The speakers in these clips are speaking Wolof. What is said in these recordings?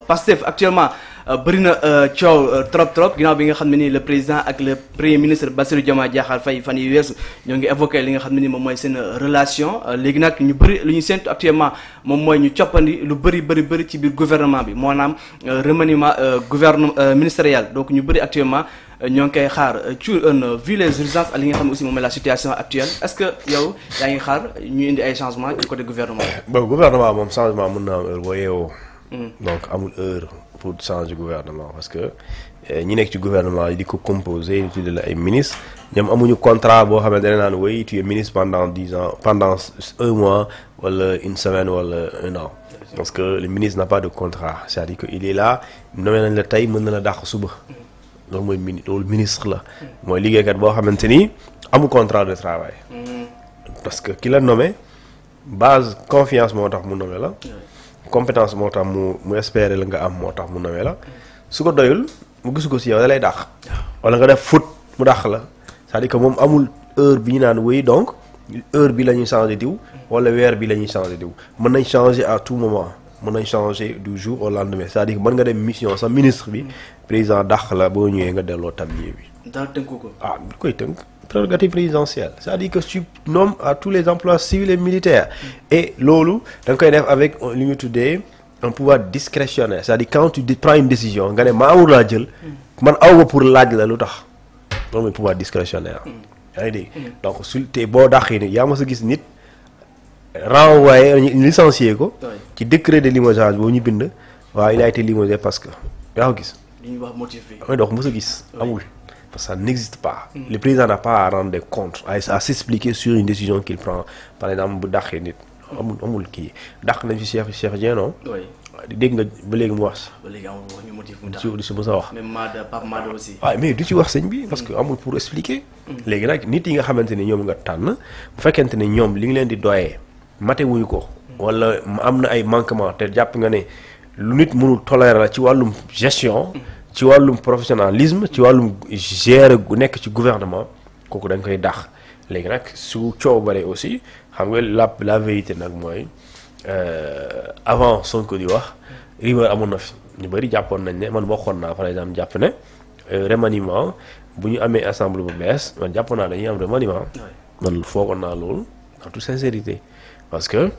Pastef actuellement bëri na coow trop ginnaaw bi nga xam ne ni le président ak le premier ministre Bassirou Diomaye Diakhar Faye fan yi weesu ñoo ngi évoqué li nga xam ne ni moom mooy seen relation léegi nag ñu bëri lu ñu séntu actuellement moom mooy ñu coppandi lu bëri ci biir gouvernement bi maanaam remaniement gouvernement ministériel donc ñu bëri actuellement ñoo ngi koy xaar vu les urgences ak li nga xam ne aussi moom mooy la situation actuelle est-ce que yow yaa ngi xaar ñu indi ay changements ci côté gouvernement bi. bon gouvernement moom changement mën na am heure boo yeewoo. donc amul heure pour changer gouvernement parce que ñi nekk ci gouvernement yi di ko composé ñu tuddee la ay ministres ñoom amuñu contrat boo xamante ne naan oui tu es ministre pendant 10 ans pendant 1 mois wala une semaine wala 1 an. parce que le ministre n'a pas de contrat c'est-à-dire que il est là nommé nañ la tey mën na la dàq suba. loolu mooy loolu ministre la. mooy liggéeykat boo xamante ni amul contrat de travail. parce que ki la nommé base confiance moo tax mu nommé la. compétence moo tax mu espérer la nga am moo tax mu nommé la. su ko doyul mu gisu ko si yow da lay dàq. wala nga def faute mu dàq la c'est-à-dire que moom amul heure bi ñu naan wéy donc heure bi la ñuy changer diw wala weer bi la ñuy changer diw mën nañ changer à tout moment. mën nañ changer du jour au lendemain c'est-à-dire que mën nga dem mission sa ministre bi président dàq la boo ñëwee nga delloo tablier bi. daal tënku ko. du koy tënk prérogative présidentielle c'est-à-dire que tu nommes à tous les emplois civils et militaires. et loolu da nga koy def avec li ñu tuddee un pouvoir discrétionnaire c'est-à-dire quand tu prends une décision nga ne maa warul laa jël. man aw ma pour laaj la lu tax loolu mooy pouvoir discrétionnaire. yaa ngi dégg donc su te boo dàqee ni yaa ma sa gis nit. renvoyé licencié ko. ci décret de limogeage boobu ñu bind. waaw il a été limogé parce que yaa ko gis. li ñuy wax motivé. mooy dox mos a gis. amul parce que ça n'existe pas. le président n'a pas à rendre des comptes à s'expliquer sur une décision qu'il prend par exemple bu dàqee nit. amul kii dàq nañ fi Cheikh Dieng non. dégg nga ba léegi mu wax. ba léegi amul wax ñu motivé mu tax du si mos a wax. même Pape Mada aussi. waaw mais du ci wax sëñ bi parce que amul pour expliquer. léegi nag nit yi nga xamante ni ñoom nga tànn bu fekkente ne ñoom li nga leen di doyee. mate wuñu ko wala am na ay manquement te jàpp nga ne lu nit mënul tolérer la ci wàllum gestion ci wàllum professionnalisme ci wàllum gérer gu nekk ci gouvernement kooku dañ koy dàq léegi nag su coow bare aussi xam nga la vérité nag mooy avant Sonko di wax rumeur amoon na fi ñu bëri jàppoon nañ ne man bokkoon naa par exemple jàpp ne remaniement bu ñu amee assemblée bu bees man jàpp naa dañuy am remaniement man foogoon naa loolu en toute sincérité parce que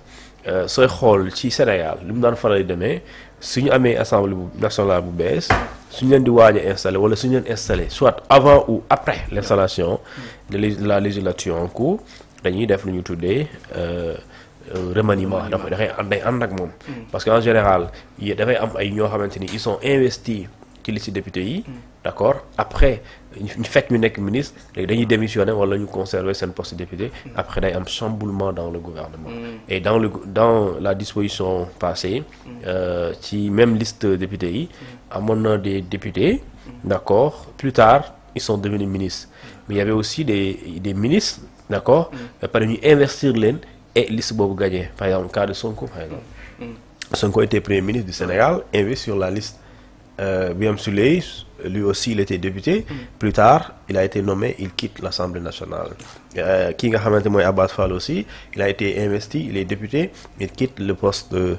sooy xool ci Sénégal li mu daan faral di demee suñu amee assemblée nationale bu bees suñu leen di waaj a installé wala suñu leen installé soit avant ou après l'installation de la législature en cours dañuy def lu ñu tuddee remaniement dafay ànd ak moom parce que en général dafay am ay ñoo xamante ni ils sont investis ci liste député yi d'accord après ñu fekk ñu nekk ministre léegi dañuy démissionner wala ñu conserver seen poste de député après day am chamboulement dans le gouvernement et dans la disposition passée ci même liste député yi amoon na des députés d'accord plus tard ils sont devenus ministres mais il y avait aussi des ministres d'accord ba pare ñu investir leen et liste boobu gagné par exemple cas de Sonko par exemple Sonko était premier ministre du Sénégal investi sur la liste Birame Souleye lui aussi il était député plus tard il a été nommé il quitte l'Assemblée nationale ki nga xamante mooy Abbas Fall aussi il a été investi il est député il quitte le poste de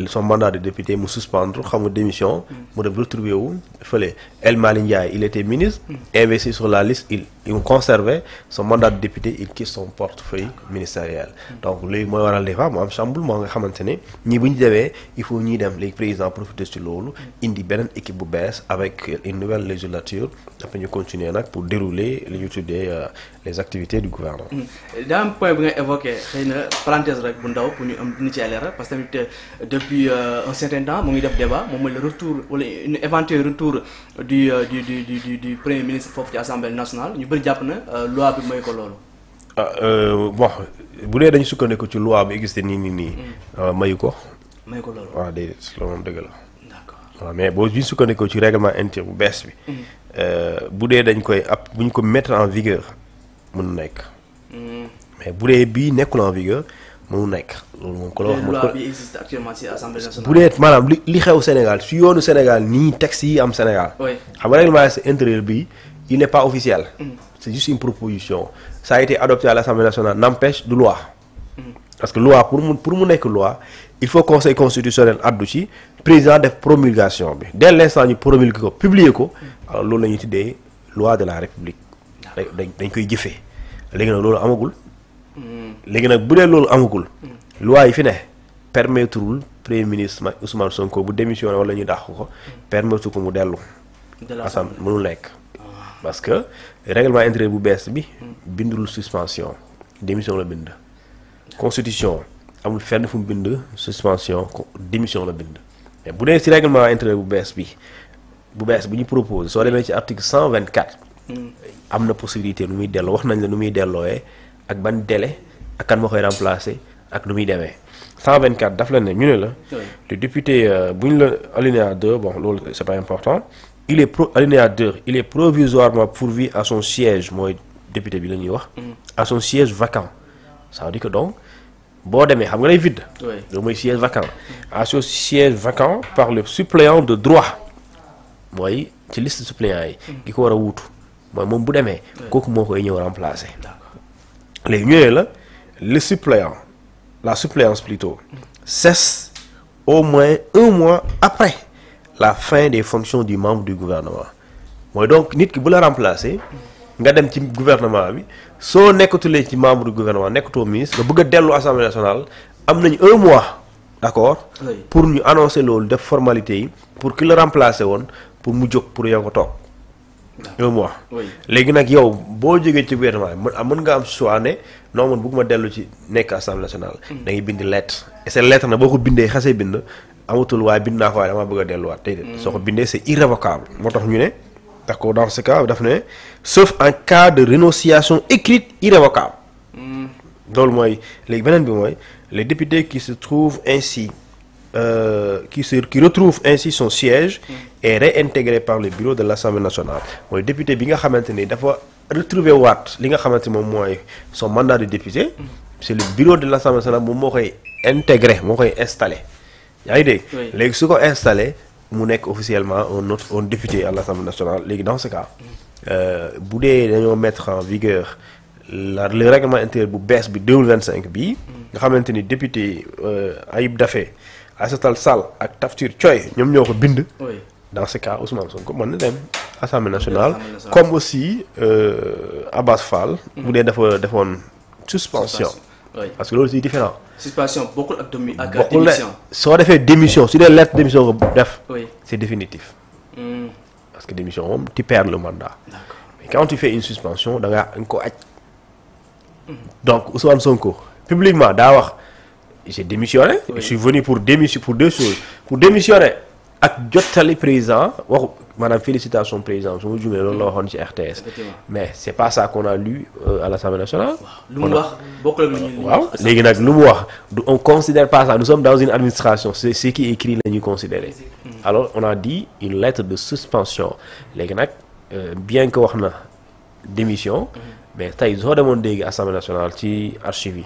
son mandat de député mu suspendre xam nga démission mu dem retrouver wu fële El Malick Ndiaye il était ministre investi sur la liste il conservait son mandat de député il quitte son portefeuille ministériel donc léegi mooy waral des fois mu am chamboulement nga xamante ne ñii bu ñu demee il faut ñuy dem léegi président profiter ci loolu indi beneen équipe bu bees avec une nouvelle législature après ñu continuer nag pour dérouler li ñu tuddee les activités du gouvernement. daa am point bi nga évoqué xëy na parenthèse rek bu ndaw pour ñu am dina ci leeral parce que tamit depuis un certain temps mu ngi def débat moom mooy le retour wala une éventuel retour du premier ministre foofu ci assemblée nationale ñu bëri jàpp na loi bi mooy ko loolu. bon bu dee dañu sukkandiku ci loi bi existé nii mayu ko. mayu ko loolu waaw déedéet loolu moom dëgg la. d'accord mais boo ñu sukkandikoo ci règlement intérieur bu bees bi. bu dee dañ koy bu ñu ko mettre en vigueur mënu nekk. mais bu dee bii nekkul en vigueur mënu nekk. loolu moom ko la wax loi bi existe actuellement ci assemblée nationale. bu dee maanaam li xew Sénégal su yoonu Sénégal nii texte yi am Sénégal. xam nga règlement intérieur bi il n'est pas officiel. c'est juste une proposition. ça a été adopté à l'Assemblée nationale n'empêche du loi. parce que loi pour mu nekk loi il faut conseil constitutionnel addu ci président def promulgation bi dès l'instant ñu promulguer ko publier ko alors loolu la ñuy tuddee loi de la république dañ koy jëfee léegi nag loolu amagul léegi nag bu dee loolu amagul loi yi fi ne permettrewul premier ministre Ousmane Sonko bu démissionné wala ñu dàq ko permettre ko mu dellu assemblée mënul nekk parce que règlement intérieur bu bees bi bindul suspension démission la bind constitution amul fenn fu mu bind suspension démission la bind mais bu dee ci règlement intérieur bu bees bu ñu propose soo demee ci article 124 am na possibilité nu muy delloo wax nañ la nu muy dellooyee ak ban délai ak kan moo koy remplacer ak nu muy demee 124 daf la ne ñu ne la le député bu ñu la alinéa 2 bon loolu c'est pas important alinéa 2 il est provisoirement pourvu à son siège mooy député bi la ñuy wax à son siège vacant ça veut dire que donc boo demee xam nga lay vide loolu mooy siège vacant à son siège vacant par le suppléant de droit mooy ci liste suppléants yi ki ko war a wuutu mooy moom bu demee kooku moo koy ñëw remplacer léegi ñu ne la le suppléant la suppléance plutôt cesse au moins 1 mois après la fin des fonctions du membre du gouvernement mooy donc nit ki bu la remplacer nga dem ci gouvernement bi soo nekkatulee ci membre du gouvernement nekkatoo ministre nga bëgg a dellu assemblée nationale am nañu 1 mois d'accord pour ñu annoncer loolu def formalité yi pour ki la remplacer woon pour mu jóg pour yow ko toog 1 mois léegi nag yow boo jógee ci gouvernement mën nga am choix ne non man bëgguma dellu ci nekk assemblée nationale da ngay bind lettre et cette lettre nag boo ko bindee xasee bind amatul waaye bind naa ko waaye damaa bëgg a delluwaat tey soo ko bindee c'est irrévocable moo tax ñu ne d'accord dans ce cas daf ne sauf en cas de renonciation écrite irrévocable loolu mooy léegi beneen bi mooy les députés qui se trouvent ainsi qui retrouve ainsi son siège est réintégré par le bureau de l'Assemblée nationale mooy député bi nga xamante ni dafa retrouver waat li nga xamante moom mooy son mandat de député c'est le bureau de l'Assemblée nationale moom moo koy intégré moo koy installé yaa ngi dégg léegi su ko installé mu nekk officiellement un député à l'Assemblée nationale léegi dans ce cas bu dee dañoo mettre en vigueur le règlement intérieur bu bees bi 2025 bii nga xamante ni député Ayib Daffé Aïssata Sall ak Tafsir Thioye ñoom ñoo ko bind dans ce cas Ousmane Sonko mën na dem Assemblée nationale comme aussi Abbas Fall bu dee dafa defoon suspension parce que loolu c'est différent suspension bokkul ak démission soo defee démission su dee lettre démission ko def c'est définitif parce que démission moom tu perds le mandat mais quand tu fais une suspension da nga ko aj donc Ousmane Sonko publiquement daa wax j'ai démissionné je suis venu pour deux choses pour démissionner ak jottali président waxu maanaam félicitation président su ma jumee loolu la waxoon ci RTS mais c'est pas ça qu'on a lu à l'Assemblée nationale lu mu wax bokkul ak lu ñu waaw léegi nag lu mu wax on considère pas ça nous sommes dans une administration c'est ce qui est écrit la ñuy considérer alors on a dit une lettre de suspension léegi nag bien que wax na démission mais tey soo demoon dégg Assemblée nationale ci archive yi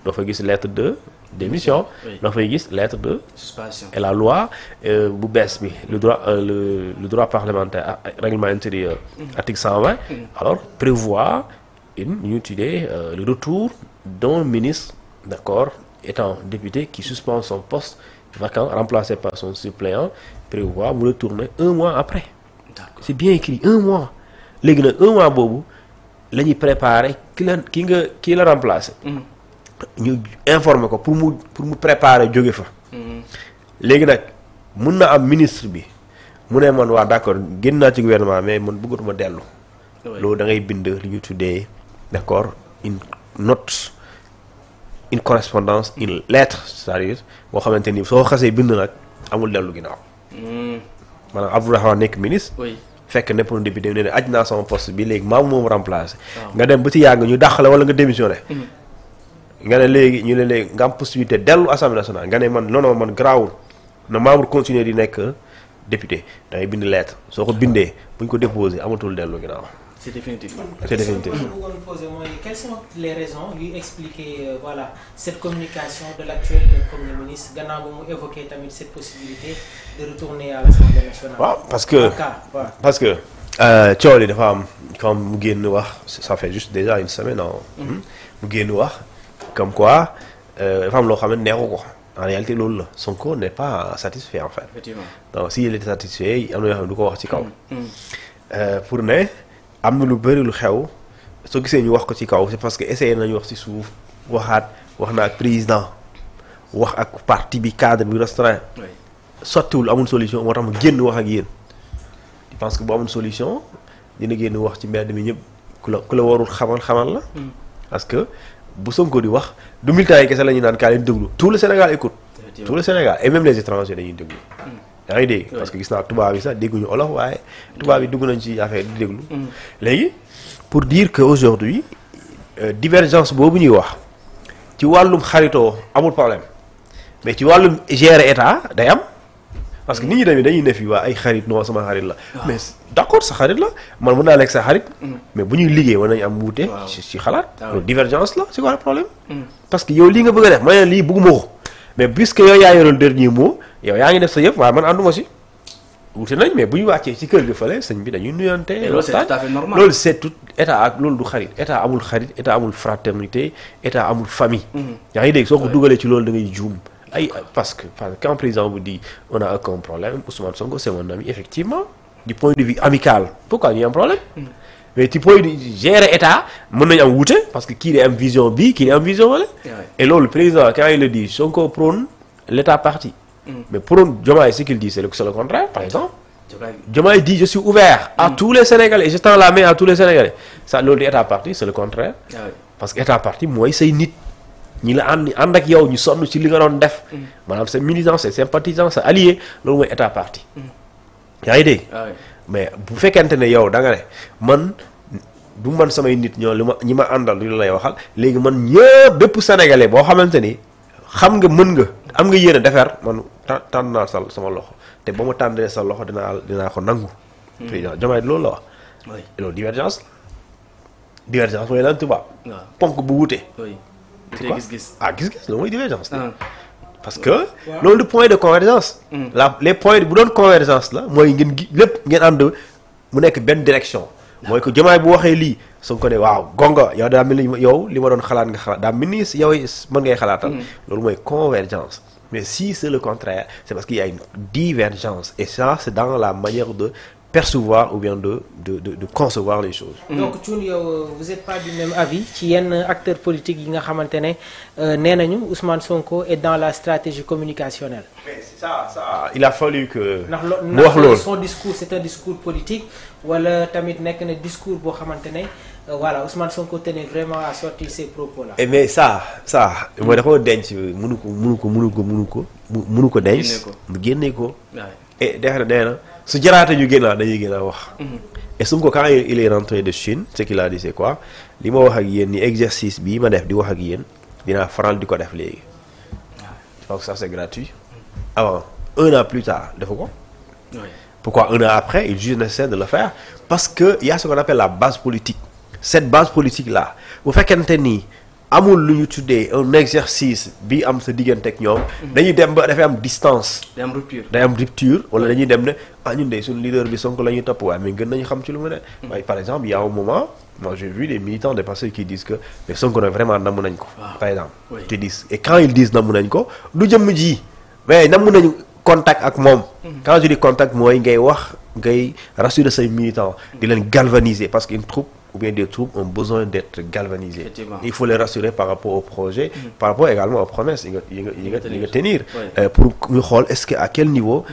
doo fa gis lettre de démission doo fay gis lettre de suspension et la loi bu bees bi le droit parlementaire règlement intérieur article 120 alors prévoit ñu tuddee le retour d'un ministre d'accord étant député qui suspend son poste vacant remplacé par son suppléant prévoit mu retourner 1 mois après c'est bien écrit 1 mois léegi nag 1 mois boobu la ñuy préparer ki la remplacer ñu informer ko pour mu préparer jóge fa léegi nag mun na am ministre bi mu ne man waa d'accord génn naa ci gouvernement mais man bëggatuma dellu loolu da ngay bind li ñu tuddee d'accord une note une correspondance une lettre c'est-à-dire boo xamante ni soo xasee bind nag amul dellu ginnaaw maanaam Abdourahmane nekk ministre fekk nekkoon député ne aj naa sama poste bi léegi maamu moom remplacé nga dem ba ci yàgg ñu dàq la wala nga démissionné nga ne léegi ñu ne léegi nga am possibilité dellu Assemblée nationale nga ne man non man garaawul na membre continuer di nekk député da ngay bind lettre soo ko bindee bu ñu ko déposé amatul dellu ginnaaw. c'est définitif. c'est définitif. li ma bëggoon poser mooy quelles sont les raisons yuy expliquer voilà cette communication de l'actuel Premier ministre gannaaw ba mu évoqué tamit cette possibilité de retourner à l'Assemblée nationale. waaw parce que coow li dafa am comme mu génn wax ça fait juste déjà une semaine mu génn wax comme quoi dafa am loo xam ne neexu ko en réalité loolu la Sonko n'est pas satisfait en fait. Effectivement. donc s'il était satisfait am na yoo xam ne du ko wax ci kaw. pour ne am na lu bëri lu xew soo gisee ñu wax ko ci kaw c'est parce que essayé nañu wax ci suuf wax na ak président wax ak parti bi cadre bi restreint. sottiwul amul solution moo tax mu génn wax ak yéen. je pense que bu amul solution dina génn wax ci mbedd mi ñëpp ku la warul xamal la. parce que bu Sonko di wax du militaires yi kese la ñuy naan kaa leen déglu tout le Sénégal écoute. tout le Sénégal et même les étrangers dañuy déglu. yaa ngi dégg parce que gis naa tubaab yi sax dégguñu olof waaye tubaab yi dugg nañ ci affaire di déglu. léegi pour dire que aujourd'hui divergence boobu ñuy wax ci wàllum xaritoo amul problème mais ci wàllum gérer état day am. parce que nit ñi tamit dañuy ne fii waa ay xarit non sama xarit la. mais d'accord sa xarit la man mën naa nekk sa xarit. mais bu ñuy liggéey war nañu am wuute. ci xalaat. loolu divergence la c'est quoi le problème. parce que yow lii nga bëgg a def ma ne lii bëgguma ko mais puisque yow yaa yoroon dernier mot yow yaa ngi def sa yëpp waaye man ànduma si. wuute nañ mais bu ñu wàccee ci kër gi fële sëñ bi dañuy nuyante. loolu c'est tout à fait normal loolu c'est tout état ak loolu du xarit état amul xarit état amul fraternité état amul famille. yaa ngi dégg soo ko dugalee ci loolu da ngay juum. Parce que quand le président vous dit on a aucun problème, Ousmane Sonko c'est mon ami, effectivement, du point de vue amical, pourquoi il y a un problème? Mais du point de vue gérer l'État, on a un parce que qui a une vision B, qui a une vision A. Et là, le président, quand il le dit, Sonko prône l'État parti. Mais prône, Diomaye, ce qu'il dit, c'est le contraire, par exemple. Diomaye dit, je suis ouvert à tous les Sénégalais, et je tends la main à tous les Sénégalais. Ça, l'État parti, c'est le contraire. Parce que l'État parti, moi, c'est une ñi la ànd ak yow ñu sonn ci li nga doon def maanaam c'est militant c'est sympathisant c'est allié loolu mooy état parti yaa ngi dégg mais bu fekkente ne yow da nga ne man du man samay nit ñoo li ma ñi ma àndal lu lay waxal léegi man ñëpp bépp sénégalais boo xamante ni xam nga mën nga am nga yéene defar man tànn naa sama loxo te ba ma tànnee sa loxo dinaa ko nangu président Diomaye loolu la wax loolu divergence mooy lan tubaab ponk bu wute gis-gis loolu mooy divergence parce que loolu du point de convergence les points bu doon convergence la mooy ngeen lépp ngeen ànd mu nekk benn direction mooy que Diomaye bu waxee lii soo ko ne waaw gonga yow daa mel ni yow li ma doon xalaat nga xalaat daa mel ni yow mën ngay xalaatal loolu mooy convergence mais si c'est le contraire c'est parce qu'il y a une divergence et ça c'est dans la manière de percevoir ou bien de concevoir les choses. Donc Thioune yow vous êtes pas du même avis ci yenn acteurs politiques yi nga xamante ne nee nañu Ousmane Sonko est dans la stratégie communicationnelle. Mais ça il a fallu que. mu wax loolu son discours c'est un discours politique wala tamit nekk na discours boo xamante ne voilà Ousmane Sonko tenait vraiment à sortir ces propos là. mais ça mooy dafa denc mënu ko denc. mu génne ko. et defe na su jaraate ñu génn dañuy gën a wax. et Sonko quand il est rentré de Chine ce qu'il a dit c'est quoi li ma wax ak yéen ni exercice bii ma def di wax ak yéen dinaa faral di ko def léegi. donc ça c'est gratuit. avant 1 an plus tard defu ko. pourquoi 1 an après il juge nécessaire de le faire parce que y a ce qu'on appelle la base politique. cette base politique là bu fekkente ni amul lu ñu tuddee un exercice bi am sa diggante ak ñoom. dañuy dem ba dafay am distance. day am rupture wala dañuy dem ne ñun de suñu leader bi Sonko la ñuy topp waaye mais gën nañu xam ci lu mu ne. waaye par exemple il y a un moment moi j'ai vu des militants des personnes qui disent que mais Sonko nag vraiment namm nañ ko. par exemple. qui disent et quand ils disent namm nañ ko du jëmm ji mais namm nañu contact ak moom. quand je dis contact mooy ngay wax ngay rassurer say militants di leen galvaniser parce qu'une troupe ou bien des troupes ont besoin d'être galvanisés. Il faut les rassurer par rapport au projet, par rapport également aux promesses yi nga tenir. Pour ñu xool est-ce que à quel niveau